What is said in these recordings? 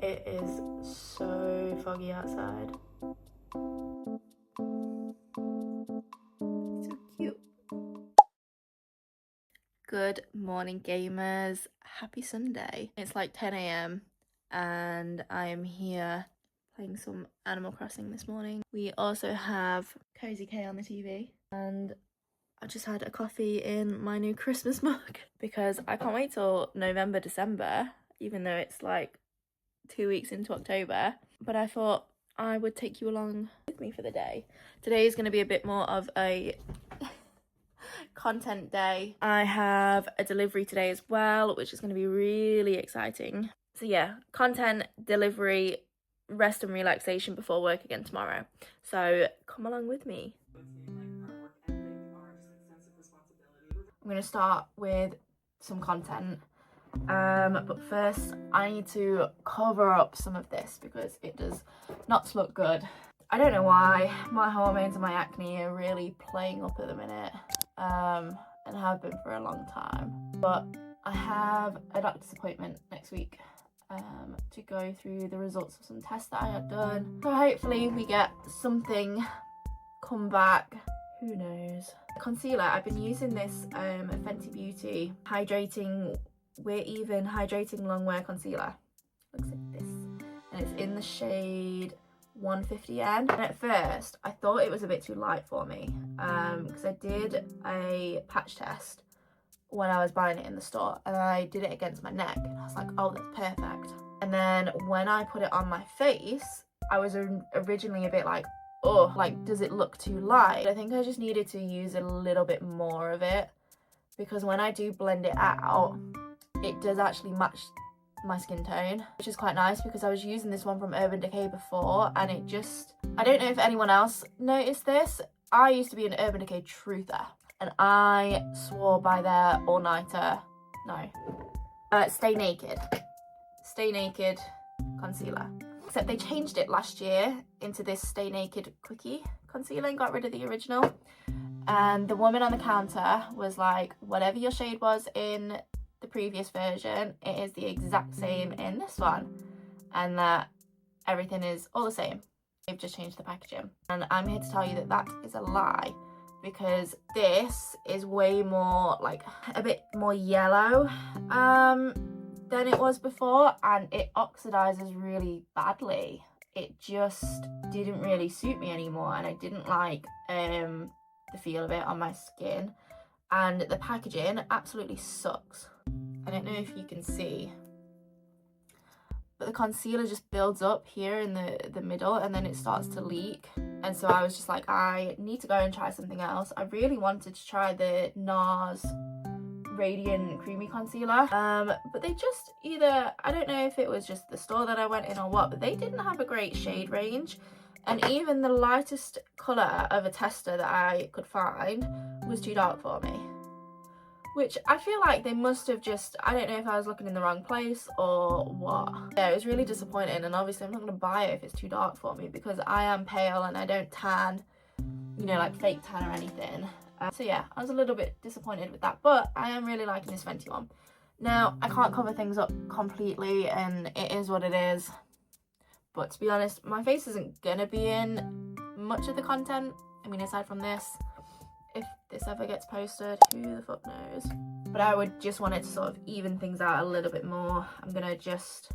It is so foggy outside. So cute. Good morning, gamers. Happy Sunday. It's like 10 a.m. and I am here playing some Animal Crossing this morning. We also have Cozy K on the TV, and I just had a coffee in my new Christmas mug because I can't wait till November, December, even though it's like 2 weeks into October. But I thought I would take you along with me for the day. Today is going to be a bit more of a content day. I have a delivery today as well, which is going to be really exciting. So yeah, content, delivery, rest and relaxation before work again tomorrow. So come along with me. I'm going to start with some content, but first I need to cover up some of this because it does not look good. I don't know why, my hormones and my acne are really playing up at the minute, and have been for a long time. But I have a doctor's appointment next week to go through the results of some tests that I had done. So hopefully we get something come back. Who knows? Concealer, I've been using this Fenty Beauty hydrating hydrating long wear concealer. Looks like this, and it's in the shade 150N. And at first I thought it was a bit too light for me because I did a patch test when I was buying it in the store, and I did it against my neck, and I was like, oh, that's perfect. And then when I put it on my face, I was originally a bit like, oh, like, does it look too light? I think I just needed to use a little bit more of it, because when I do blend it out, it does actually match my skin tone, which is quite nice, because I was using this one from Urban Decay before, and it just, I don't know if anyone else noticed this. I used to be an Urban Decay truther, and I swore by their Stay Naked concealer. Except they changed it last year into this Stay Naked Quickie concealer and got rid of the original. And the woman on the counter was like, whatever your shade was in the previous version, it is the exact same in this one. And that everything is all the same. They've just changed the packaging. And I'm here to tell you that that is a lie, because this is way more, like, a bit more yellow than it was before, and it oxidizes really badly. It just didn't really suit me anymore, and I didn't like the feel of it on my skin, and the packaging absolutely sucks. I don't know if you can see, but the concealer just builds up here in the middle, and then it starts to leak. And so I was just like, I need to go and try something else. I really wanted to try the NARS Radiant Creamy Concealer, but they just either, I don't know if it was just the store that I went in or what, but they didn't have a great shade range. And even the lightest colour of a tester that I could find was too dark for me, which I feel like they must have just, I don't know if I was looking in the wrong place or what. Yeah, it was really disappointing, and obviously I'm not going to buy it if it's too dark for me, because I am pale and I don't tan, you know, like fake tan or anything. So yeah, I was a little bit disappointed with that, but I am really liking this Fenty one. Now, I can't cover things up completely, and it is what it is. But to be honest, my face isn't gonna be in much of the content. I mean, aside from this, if this ever gets posted, who the fuck knows? But I would just want it to sort of even things out a little bit more. I'm gonna just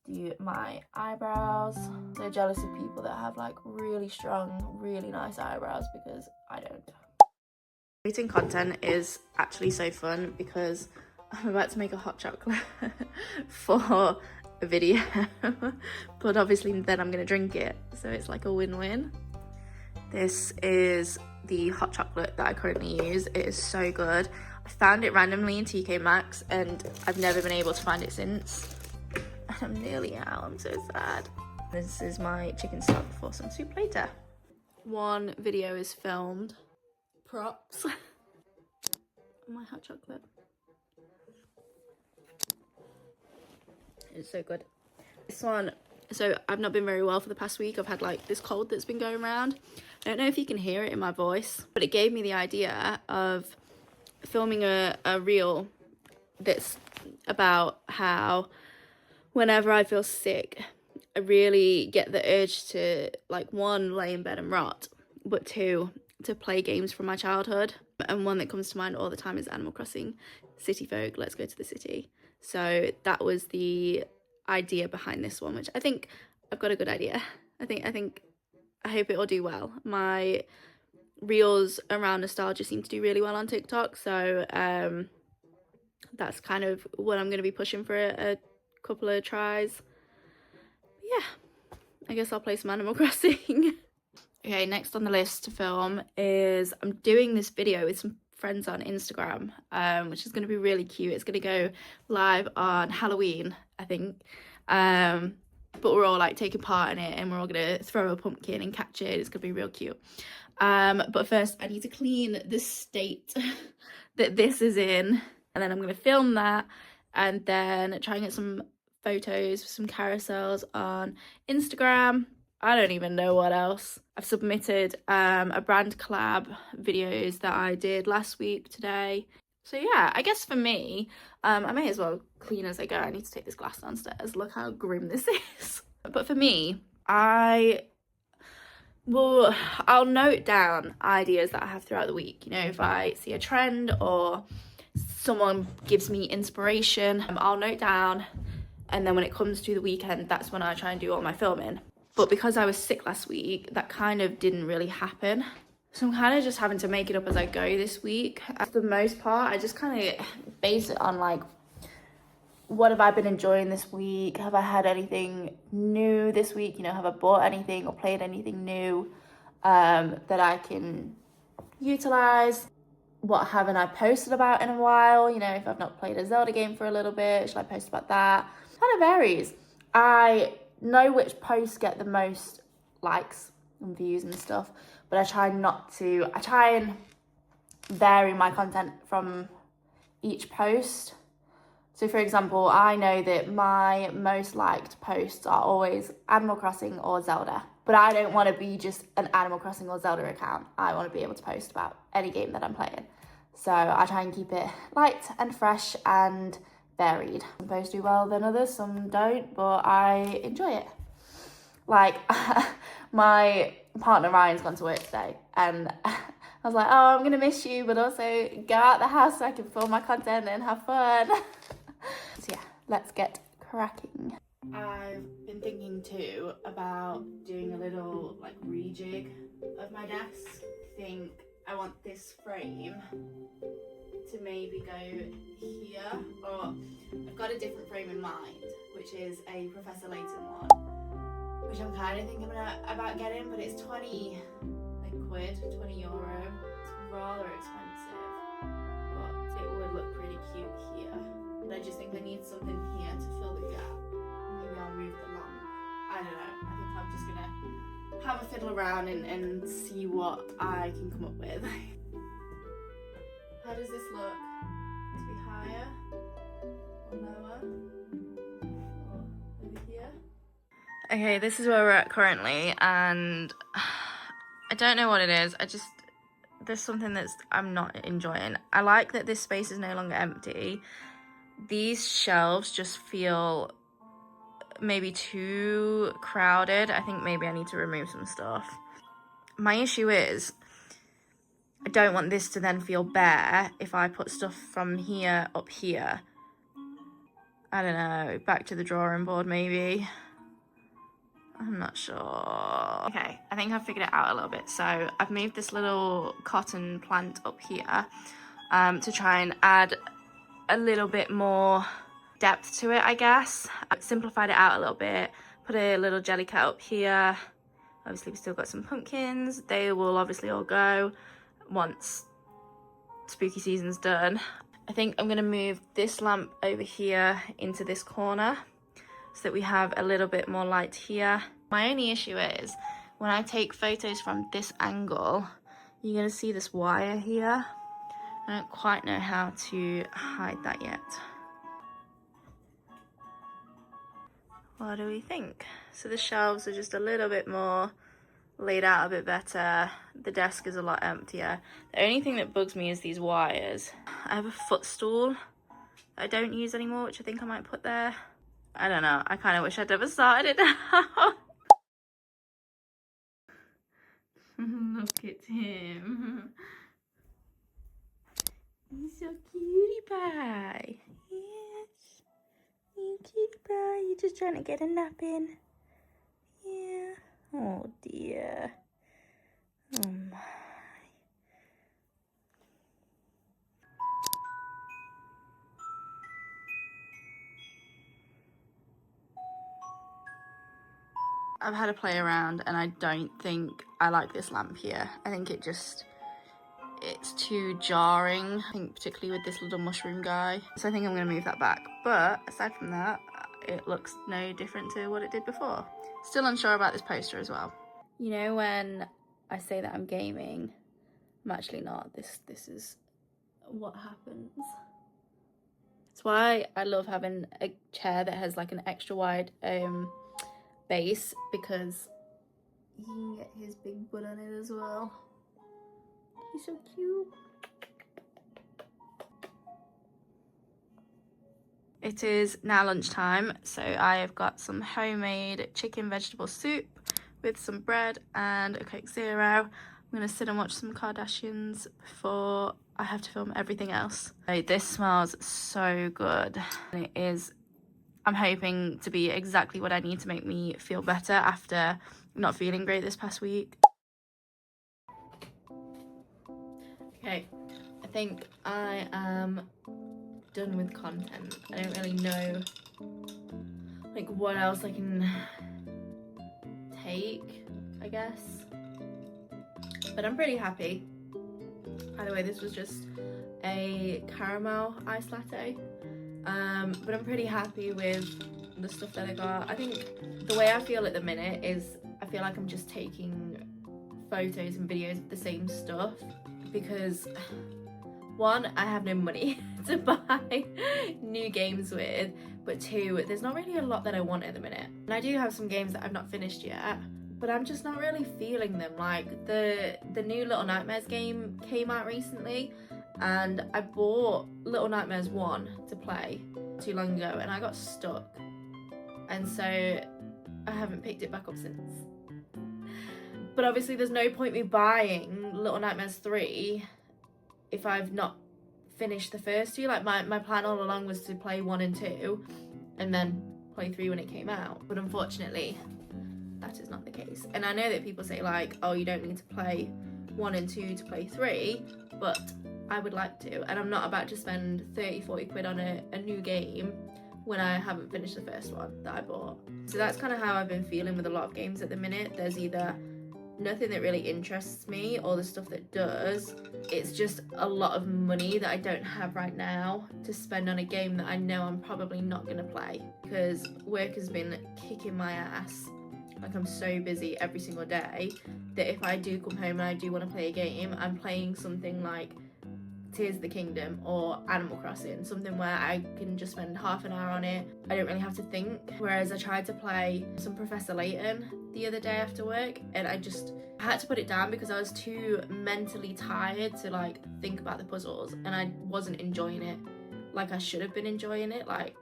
do my eyebrows. So jealous of people that have like really strong, really nice eyebrows, because I don't. Creating content is actually so fun, because I'm about to make a hot chocolate for a video, but obviously then I'm gonna drink it, so it's like a win-win. This is the hot chocolate that I currently use. It is so good. I found it randomly in TK Maxx, and I've never been able to find it since. And I'm nearly out, I'm so sad. This is my chicken stock for some soup later. One video is filmed. Props. My hot chocolate. It's so good. This one, so I've not been very well for the past week. I've had like this cold that's been going around. I don't know if you can hear it in my voice, but it gave me the idea of filming a reel that's about how whenever I feel sick, I really get the urge to, like, one, lay in bed and rot, but two, to play games from my childhood. And one that comes to mind all the time is Animal Crossing City Folk, Let's Go to the City. So that was the idea behind this one, which I think I've got a good idea. I hope it will do well. My reels around nostalgia seem to do really well on TikTok, so that's kind of what I'm going to be pushing for a couple of tries. Yeah, I guess I'll play some Animal Crossing. Okay, next on the list to film is I'm doing this video with some friends on Instagram, which is going to be really cute. It's going to go live on Halloween, I think. But we're all like taking part in it, and we're all going to throw a pumpkin and catch it. It's going to be real cute. But first I need to clean the state that this is in, and then I'm going to film that and then try and get some photos, some carousels on Instagram. I don't even know what else. I've submitted a brand collab videos that I did last week today. So yeah, I guess for me, I may as well clean as I go. I need to take this glass downstairs. Look how grim this is. But for me, I'll note down ideas that I have throughout the week. You know, if I see a trend or someone gives me inspiration, I'll note down, and then when it comes to the weekend, that's when I try and do all my filming. But because I was sick last week, that kind of didn't really happen. So I'm kind of just having to make it up as I go this week. For the most part, I just kind of base it on, like, what have I been enjoying this week? Have I had anything new this week? You know, have I bought anything or played anything new that I can utilize? What haven't I posted about in a while? You know, if I've not played a Zelda game for a little bit, should I post about that? It kind of varies. I know which posts get the most likes and views and stuff, but I try and vary my content from each post. So for example, I know that my most liked posts are always Animal Crossing or Zelda, but I don't want to be just an Animal Crossing or Zelda account. I want to be able to post about any game that I'm playing. So I try and keep it light and fresh and varied. Some posts do well than others, some don't, but I enjoy it. Like, my partner Ryan's gone to work today, and I was like, oh, I'm going to miss you, but also go out the house so I can film my content and have fun. So yeah, let's get cracking. I've been thinking too about doing a little, like, rejig of my desk. I think I want this frame to maybe go here, or I've got a different frame in mind, which is a Professor Layton one, which I'm kind of thinking about getting, but it's 20 quid, 20 euro. It's rather expensive, but it would look pretty cute here. But I just think I need something here to fill the gap. Maybe I'll move the lamp. I don't know. I think I'm just gonna have a fiddle around and see what I can come up with. How does this look? To be higher or lower? Or over here? Okay, this is where we're at currently, and I don't know what it is. There's something I'm not enjoying. I like that this space is no longer empty. These shelves just feel maybe too crowded. I think maybe I need to remove some stuff. My issue is I don't want this to then feel bare if I put stuff from here up here. I don't know, back to the drawing board maybe. I'm not sure. Okay, I think I've figured it out a little bit. So I've moved this little cotton plant up here to try and add a little bit more depth to it, I guess. I've simplified it out a little bit, put a little jelly cat up here. Obviously we've still got some pumpkins. They will obviously all go once spooky season's done. I think I'm gonna move this lamp over here into this corner so that we have a little bit more light here. My only issue is when I take photos from this angle, you're gonna see this wire here. I don't quite know how to hide that yet. What do we think? So the shelves are just a little bit more laid out a bit better. The desk is a lot emptier. The only thing that bugs me is these wires. I have a footstool that I don't use anymore, which I think I might put there. I don't know. I kind of wish I'd never started it now. Look at him. He's so cutie pie. Yes. You cutie pie. You're just trying to get a nap in. Yeah. Oh dear. Oh my. I've had a play around and I don't think I like this lamp here. I think it's too jarring. I think particularly with this little mushroom guy. So I think I'm gonna move that back. But aside from that, it looks no different to what it did before. Still unsure about this poster as well. You know when I say that I'm gaming, I'm actually not. This is what happens. That's why I love having a chair that has like an extra wide base, because he can get his big butt on it as well. He's so cute. It is now lunchtime, so I have got some homemade chicken vegetable soup with some bread and a Coke Zero. I'm gonna sit and watch some Kardashians before I have to film everything else. This smells so good. And it is, I'm hoping to be exactly what I need to make me feel better after not feeling great this past week. Okay, I think I am done with content. I don't really know like what else I can take, I guess, but I'm pretty happy. By the way, this was just a caramel iced latte, but I'm pretty happy with the stuff that I got. I think the way I feel at the minute is I feel like I'm just taking photos and videos of the same stuff, because one, I have no money to buy new games with, but two, there's not really a lot that I want at the minute. And I do have some games that I've not finished yet, but I'm just not really feeling them. Like the new Little Nightmares game came out recently, and I bought Little Nightmares 1 to play too long ago, and I got stuck, and so I haven't picked it back up since. But obviously there's no point me buying Little Nightmares 3 if I've not finished the first two. Like my plan all along was to play 1 and 2 and then play 3 when it came out, but unfortunately that is not the case. And I know that people say like, oh, you don't need to play 1 and 2 to play 3, but I would like to, and I'm not about to spend 30-40 quid on a new game when I haven't finished the first one that I bought. So that's kind of how I've been feeling with a lot of games at the minute. There's either nothing that really interests me, or the stuff that does, it's just a lot of money that I don't have right now to spend on a game that I know I'm probably not gonna play, because work has been kicking my ass. Like, I'm so busy every single day that if I do come home and I do want to play a game, I'm playing something like Tears of the Kingdom or Animal Crossing, something where I can just spend half an hour on it. I don't really have to think. Whereas I tried to play some Professor Layton the other day after work, and I had to put it down because I was too mentally tired to like think about the puzzles, and I wasn't enjoying it like I should have been enjoying it. Like,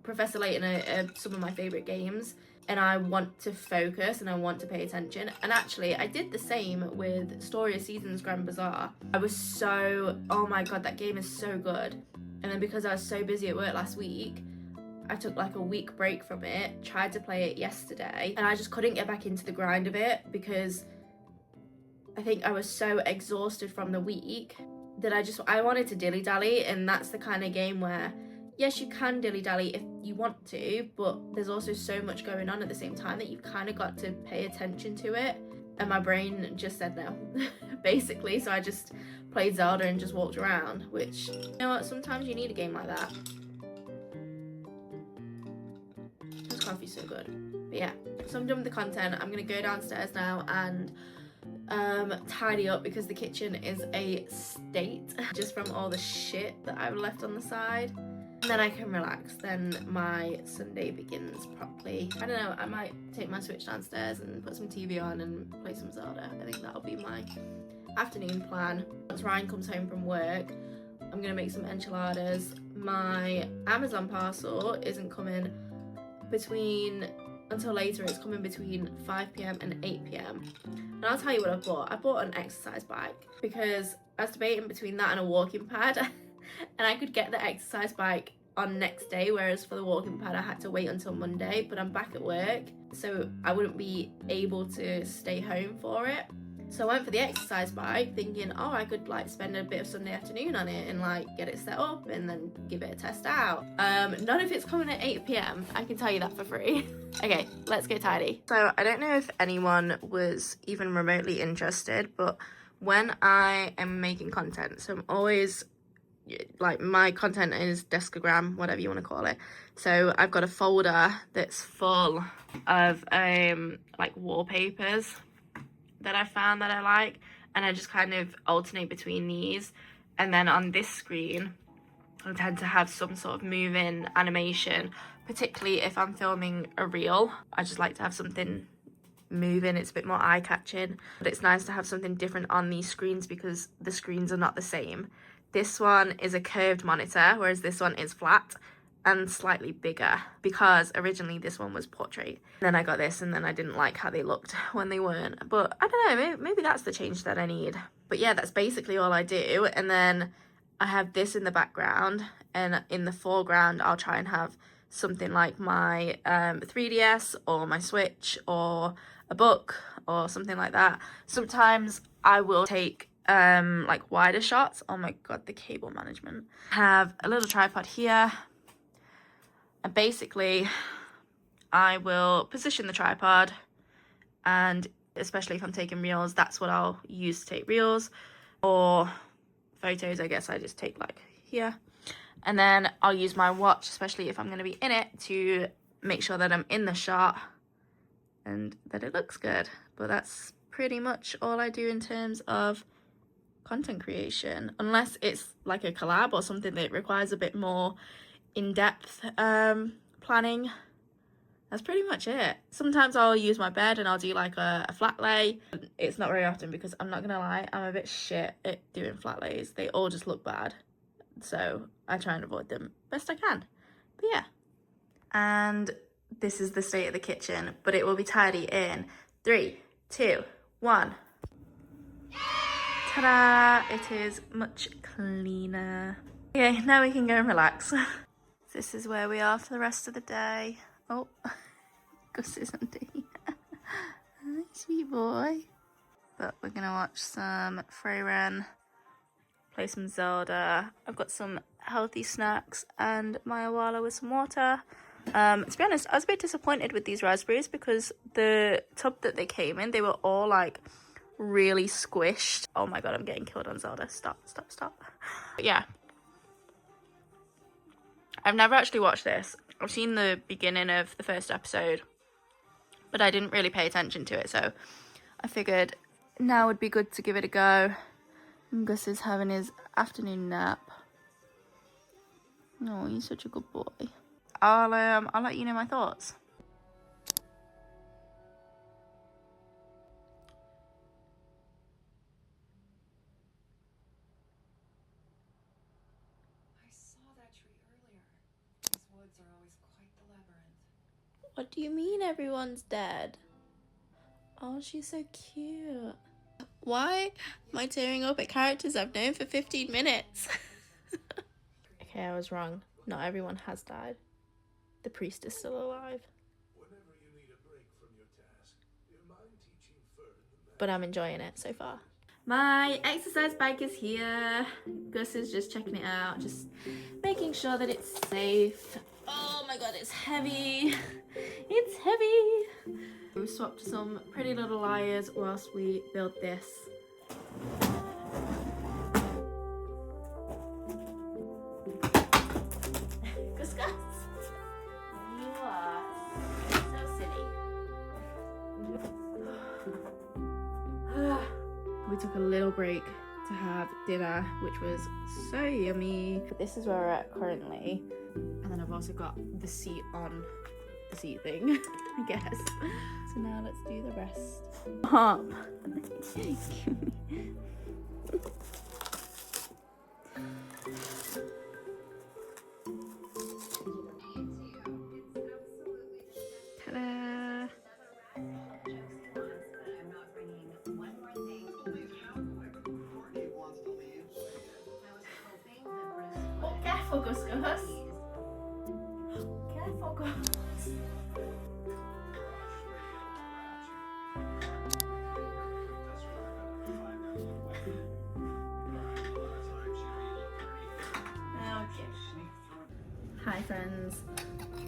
Professor Layton are some of my favourite games, and I want to focus and I want to pay attention. And actually I did the same with Story of Seasons Grand Bazaar. I was so, oh my god, that game is so good. And then because I was so busy at work last week, I took like a week break from it, tried to play it yesterday, and I just couldn't get back into the grind of it because I think I was so exhausted from the week that I wanted to dilly-dally. And that's the kind of game where, yes, you can dilly-dally if you want to, but there's also so much going on at the same time that you've kind of got to pay attention to it. And my brain just said no, basically. So I just played Zelda and just walked around, which, you know what, sometimes you need a game like that. This coffee's so good. But yeah, so I'm done with the content. I'm gonna go downstairs now and tidy up, because the kitchen is a state just from all the shit that I've left on the side. And then I can relax. Then my Sunday begins properly. I don't know, I might take my Switch downstairs and put some TV on and play some Zelda. I think that'll be my afternoon plan. Once Ryan comes home from work, I'm gonna make some enchiladas. My Amazon parcel isn't coming until later. It's coming between 5 p.m. and 8 p.m. And I'll tell you what I bought. I bought an exercise bike because I was debating between that and a walking pad. And I could get the exercise bike on next day, whereas for the walking pad I had to wait until Monday. But I'm back at work, so I wouldn't be able to stay home for it. So I went for the exercise bike thinking, oh, I could like spend a bit of Sunday afternoon on it and like get it set up and then give it a test out. None of it's coming at 8 p.m. I can tell you that for free. Okay, let's go tidy. So I don't know if anyone was even remotely interested, but when I am making content, so I'm always like, my content is deskogram, whatever you want to call it. So I've got a folder that's full of like wallpapers that I found that I like, and I just kind of alternate between these. And then on this screen I tend to have some sort of moving animation, particularly if I'm filming a reel. I just like to have something moving, it's a bit more eye-catching. But it's nice to have something different on these screens because the screens are not the same. This one is a curved monitor, whereas this one is flat and slightly bigger, because originally this one was portrait. Then I got this and then I didn't like how they looked when they weren't. But I don't know, maybe that's the change that I need. But yeah, that's basically all I do. And then I have this in the background, and in the foreground I'll try and have something like my 3DS or my Switch or a book or something like that. Sometimes I will take like wider shots. Oh my god, the cable management. Have a little tripod here, and basically I will position the tripod, and especially if I'm taking reels, that's what I'll use to take reels, or photos I guess I just take like here. And then I'll use my watch, especially if I'm going to be in it, to make sure that I'm in the shot and that it looks good. But that's pretty much all I do in terms of content creation, unless it's like a collab or something that requires a bit more in-depth planning. That's pretty much it. Sometimes I'll use my bed and I'll do like a flat lay. It's not very often because I'm not gonna lie, I'm a bit shit at doing flat lays. They all just look bad, so I try and avoid them best I can. But yeah, and this is the state of the kitchen, but it will be tidy in 3, 2, 1. Ta-da! It is much cleaner. Okay, now we can go and relax. This is where we are for the rest of the day. Oh, Gus isn't he? Hi, sweet boy. But we're gonna watch some Freyren, play some Zelda. I've got some healthy snacks and my Awala with some water. To be honest, I was a bit disappointed with these raspberries because the tub that they came in, they were all like really squished. Oh my god, I'm getting killed on Zelda. Stop. But yeah, I've never actually watched this. I've seen the beginning of the first episode, but I didn't really pay attention to it, so I figured now would be good to give it a go. And Gus is having his afternoon nap. Oh, he's such a good boy. I'll let you know my thoughts. What do you mean everyone's dead? Oh, she's so cute. Why am I tearing up at characters I've known for 15 minutes? Okay, I was wrong. Not everyone has died. The priest is still alive. But I'm enjoying it so far. My exercise bike is here. Gus is just checking it out, just making sure that it's safe. Oh my god, it's heavy. It's heavy. We swapped some Pretty Little Liars whilst we build this. Gus, you are so silly. We took a little break to have dinner, which was so yummy. But this is where we're at currently. And then I've also got the seat on the seat thing, I guess. So now let's do the rest. Gus Gus. Careful, Gus. Hi friends,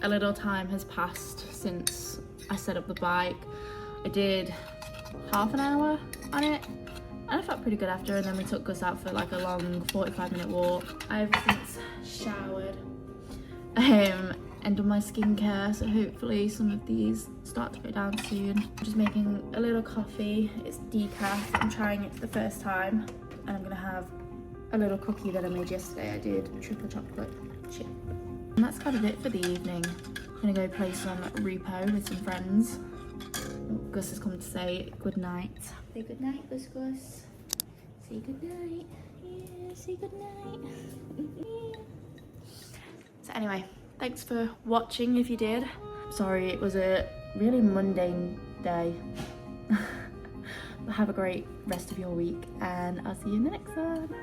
a little time has passed since I set up the bike. I did half an hour on it and I felt pretty good after, and then we took Gus out for like a long 45-minute walk. I've since showered and done my skincare, so hopefully some of these start to go down soon. I'm just making a little coffee. It's decaf. I'm trying it for the first time, and I'm gonna have a little cookie that I made yesterday. I did triple chocolate chip. And that's kind of it for the evening. I'm gonna go play some repo with some friends. Gus has come to say good night. Say good night, Gus Gus. Say good night. Yeah, say good night. So anyway, thanks for watching if you did. Sorry, it was a really mundane day. But have a great rest of your week, and I'll see you in the next one.